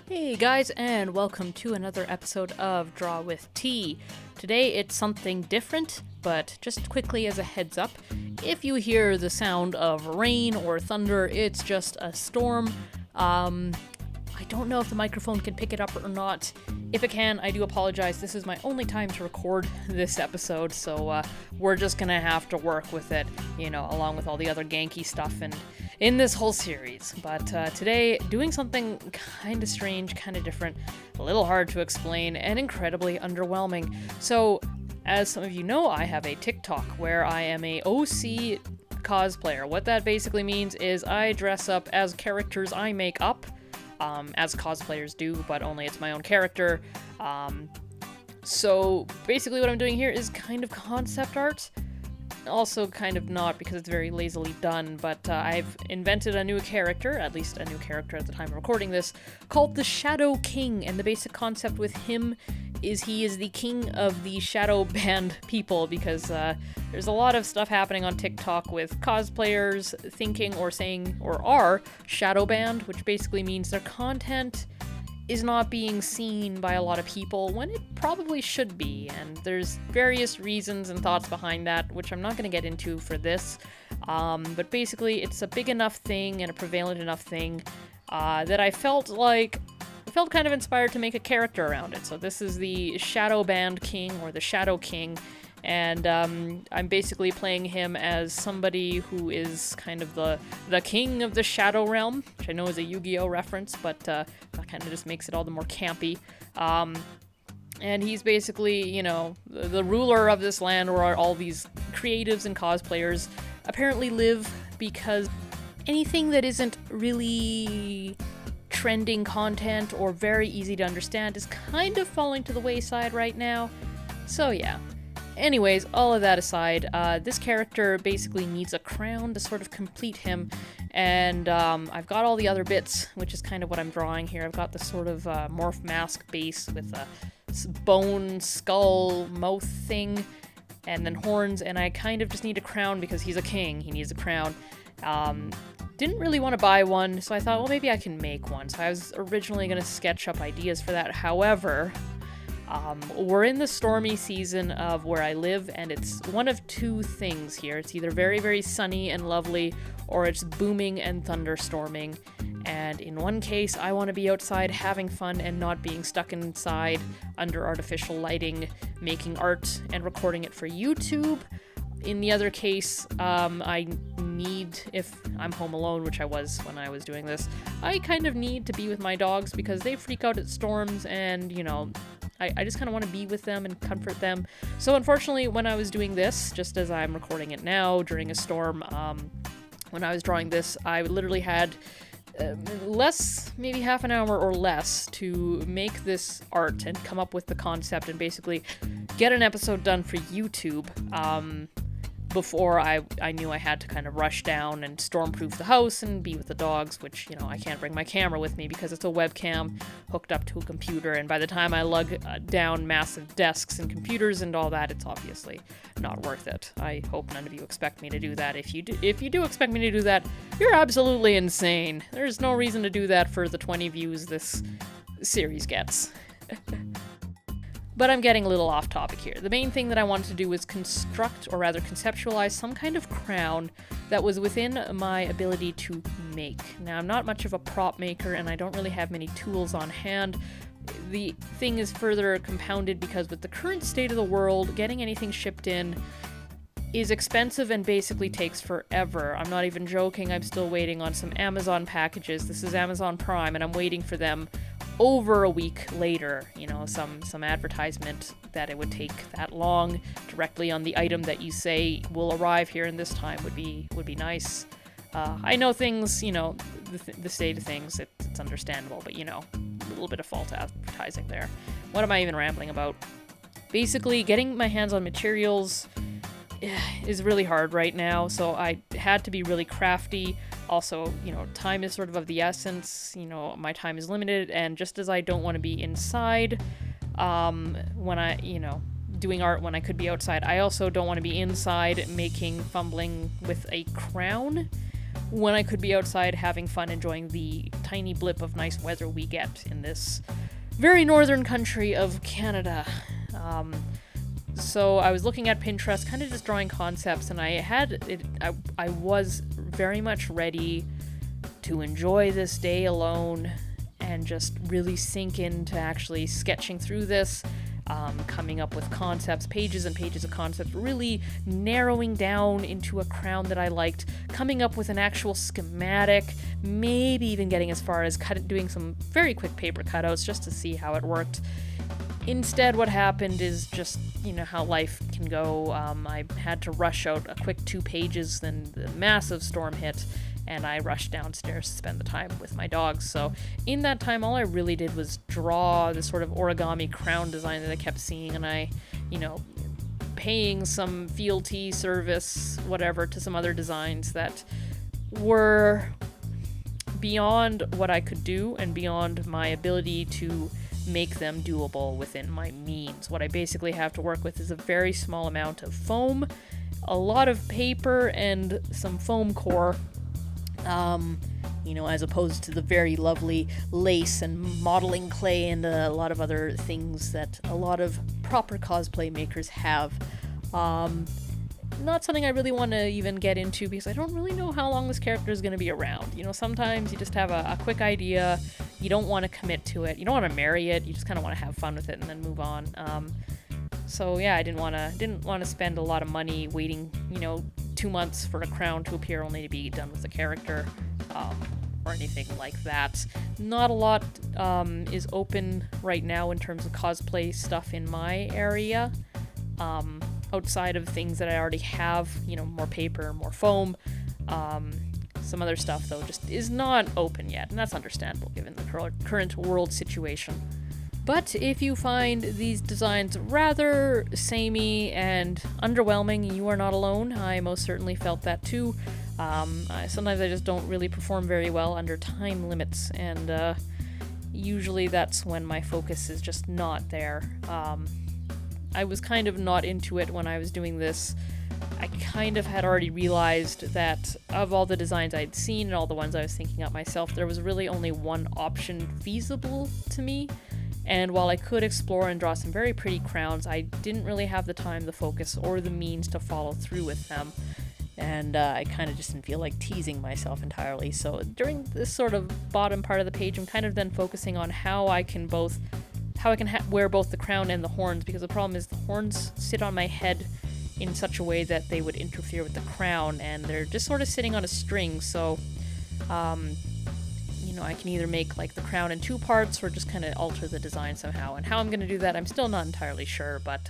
Hey guys, and welcome to another episode of Draw with T. Today it's something different, but just quickly as a heads up, if you hear the sound of rain or thunder, it's just a storm. I don't know if the microphone can pick it up or not. If it can, I do apologize. This is my only time to record this episode, so we're just gonna have to work with it, along with all the other Genki stuff and in this whole series. But today, doing something kind of strange, kind of different, a little hard to explain, and incredibly underwhelming. So, as some of you know, I have a TikTok where I am a OC cosplayer. What that basically means is I dress up as characters I make up, as cosplayers do, but only it's my own character. So basically what I'm doing here is kind of concept art. Also kind of not, because it's very lazily done, but I've invented a new character, at least a new character at the time of recording this, called the Shadow King, and the basic concept with him is he is the king of the shadow band people, because there's a lot of stuff happening on TikTok with cosplayers thinking or saying or are shadow banned, which basically means their content is not being seen by a lot of people when it probably should be, and there's various reasons and thoughts behind that, which I'm not going to get into for this, but basically it's a big enough thing and a prevalent enough thing that I felt kind of inspired to make a character around it. So this is the Shadow Band King, or the Shadow King, and I'm basically playing him as somebody who is kind of the king of the Shadow Realm, which I know is a Yu-Gi-Oh reference, but that kind of just makes it all the more campy. And he's basically, the ruler of this land where all these creatives and cosplayers apparently live, because anything that isn't really trending content or very easy to understand is kind of falling to the wayside right now. So yeah. Anyways, all of that aside, this character basically needs a crown to sort of complete him, and I've got all the other bits, which is kind of what I'm drawing here. I've got this sort of morph mask base with a bone skull mouth thing, and then horns, and I kind of just need a crown because he's a king. He needs a crown. Didn't really want to buy one, so I thought, well, maybe I can make one. So I was originally going to sketch up ideas for that. However, we're in the stormy season of where I live, and it's one of two things here. It's either very, very sunny and lovely, or it's booming and thunderstorming. And in one case, I want to be outside having fun and not being stuck inside under artificial lighting, making art and recording it for YouTube. In the other case, I need, if I'm home alone, which I was when I was doing this, I kind of need to be with my dogs because they freak out at storms, and, I just kind of want to be with them and comfort them. So unfortunately, when I was doing this, just as I'm recording it now during a storm, when I was drawing this, I literally had maybe half an hour or less to make this art and come up with the concept and basically get an episode done for YouTube. Before I knew I had to kind of rush down and stormproof the house and be with the dogs, which, I can't bring my camera with me because it's a webcam hooked up to a computer, and by the time I lug down massive desks and computers and all that, it's obviously not worth it. I hope none of you expect me to do that. If you do expect me to do that, you're absolutely insane. There's no reason to do that for the 20 views this series gets. But I'm getting a little off topic here. The main thing that I wanted to do was construct, or rather conceptualize, some kind of crown that was within my ability to make. Now, I'm not much of a prop maker, and I don't really have many tools on hand. The thing is further compounded because with the current state of the world, getting anything shipped in is expensive and basically takes forever. I'm not even joking, I'm still waiting on some Amazon packages. This is Amazon Prime, and I'm waiting for them over a week later, some advertisement that it would take that long directly on the item that you say will arrive here in this time would be nice. I know things, the state of things, it's understandable, but a little bit of false advertising there. What am I even rambling about? Basically, getting my hands on materials is really hard right now, so I had to be really crafty. Also, time is sort of the essence. My time is limited, and just as I don't want to be inside when I, doing art when I could be outside, I also don't want to be inside fumbling with a crown. when I could be outside having fun, enjoying the tiny blip of nice weather we get in this very northern country of Canada. So I was looking at Pinterest, kind of just drawing concepts, and I was very much ready to enjoy this day alone and just really sink into actually sketching through this, coming up with concepts, pages and pages of concepts, really narrowing down into a crown that I liked, coming up with an actual schematic, maybe even getting as far as doing some very quick paper cutouts just to see how it worked. Instead, what happened is just, how life can go. I had to rush out a quick 2 pages, then the massive storm hit, and I rushed downstairs to spend the time with my dogs. So in that time, all I really did was draw this sort of origami crown design that I kept seeing, and I, paying some fealty service, whatever, to some other designs that were beyond what I could do and beyond my ability to make them doable within my means. What I basically have to work with is a very small amount of foam, a lot of paper, and some foam core, as opposed to the very lovely lace and modeling clay and a lot of other things that a lot of proper cosplay makers have. Not something I really want to even get into because I don't really know how long this character is going to be around. Sometimes you just have a quick idea, you don't want to commit to it, you don't want to marry it, you just kind of want to have fun with it and then move on. So yeah, I didn't want to spend a lot of money waiting, 2 months for a crown to appear only to be done with the character, or anything like that. Not a lot is open right now in terms of cosplay stuff in my area. Outside of things that I already have, more paper, more foam. Some other stuff, though, just is not open yet, and that's understandable given the current world situation. But if you find these designs rather samey and underwhelming, you are not alone. I most certainly felt that too. Sometimes I just don't really perform very well under time limits, and usually that's when my focus is just not there. I was kind of not into it when I was doing this. I kind of had already realized that of all the designs I'd seen and all the ones I was thinking up myself, there was really only one option feasible to me. And while I could explore and draw some very pretty crowns, I didn't really have the time, the focus, or the means to follow through with them. And I kind of just didn't feel like teasing myself entirely. So during this sort of bottom part of the page, I'm kind of then focusing on how I can wear both the crown and the horns, because the problem is the horns sit on my head in such a way that they would interfere with the crown, and they're just sort of sitting on a string, so I can either make like the crown in 2 parts or just kind of alter the design somehow. And how I'm going to do that, I'm still not entirely sure, but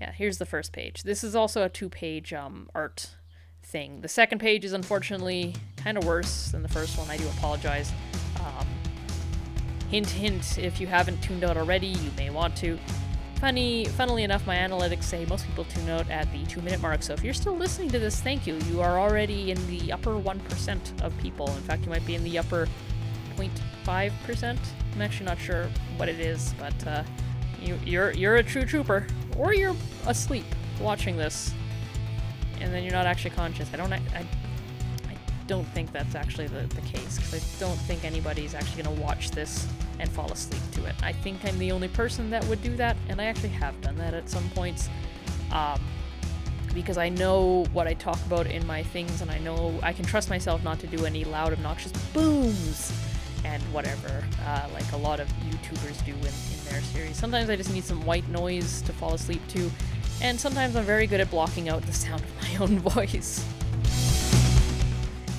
yeah, here's the first page. This is also a 2-page art thing. The second page is unfortunately kind of worse than the first one. I do apologize. Hint, hint, if you haven't tuned out already, you may want to. Funnily enough, my analytics say most people tune out at the 2-minute mark, so if you're still listening to this, thank you. You are already in the upper 1% of people. In fact, you might be in the upper 0.5%. I'm actually not sure what it is, but you're a true trooper. Or you're asleep watching this, and then you're not actually conscious. I don't think that's actually the case, because I don't think anybody's actually going to watch this and fall asleep to it. I think I'm the only person that would do that, and I actually have done that at some points, because I know what I talk about in my things, and I know I can trust myself not to do any loud, obnoxious booms and whatever, like a lot of YouTubers do in their series. Sometimes I just need some white noise to fall asleep to, and sometimes I'm very good at blocking out the sound of my own voice.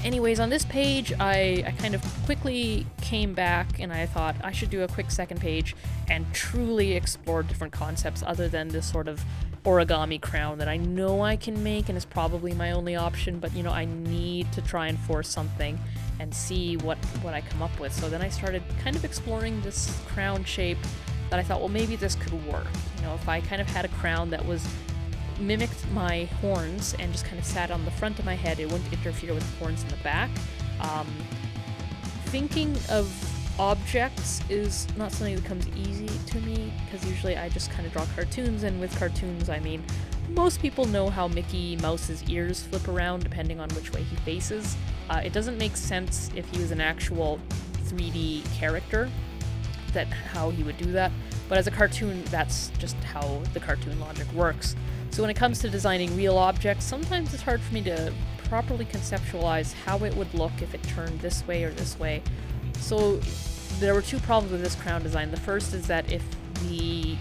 Anyways, on this page, I kind of quickly came back and I thought I should do a quick second page and truly explore different concepts other than this sort of origami crown that I know I can make and is probably my only option, but I need to try and force something and see what I come up with. So then I started kind of exploring this crown shape that I thought, well, maybe this could work. If I kind of had a crown that was mimicked my horns and just kind of sat on the front of my head, it wouldn't interfere with the horns in the back. Thinking of objects is not something that comes easy to me, because usually I just kind of draw cartoons, and with cartoons I mean most people know how Mickey Mouse's ears flip around depending on which way he faces. It doesn't make sense if he was an actual 3D character that how he would do that, but as a cartoon, that's just how the cartoon logic works. So when it comes to designing real objects, sometimes it's hard for me to properly conceptualize how it would look if it turned this way or this way. So there were two problems with this crown design. The first is that if the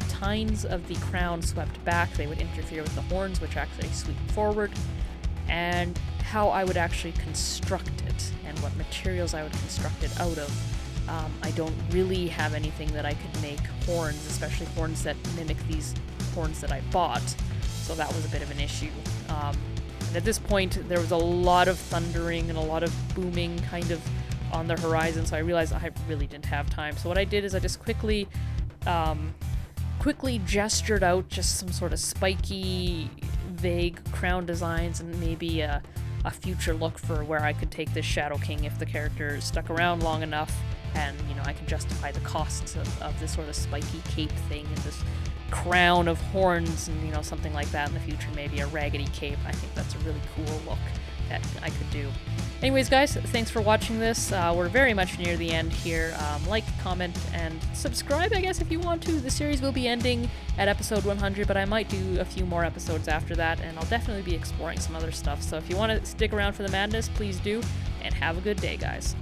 tines of the crown swept back, they would interfere with the horns, which actually sweep forward, and how I would actually construct it and what materials I would construct it out of. I don't really have anything that I could make horns, especially horns that mimic these horns that I bought, so that was a bit of an issue. And at this point, there was a lot of thundering and a lot of booming kind of on the horizon, so I realized I really didn't have time. So what I did is I just quickly gestured out just some sort of spiky, vague crown designs and maybe a future look for where I could take this Shadow King if the character stuck around long enough, and I can justify the costs of this sort of spiky cape thing and this crown of horns and something like that in the future, maybe a raggedy cape. I think that's a really cool look that I could do. Anyways, guys, thanks for watching this. We're very much near the end here. Like, comment, and subscribe, I guess, if you want to. The series will be ending at episode 100, but I might do a few more episodes after that, and I'll definitely be exploring some other stuff. So if you want to stick around for the madness, please do, and have a good day, guys.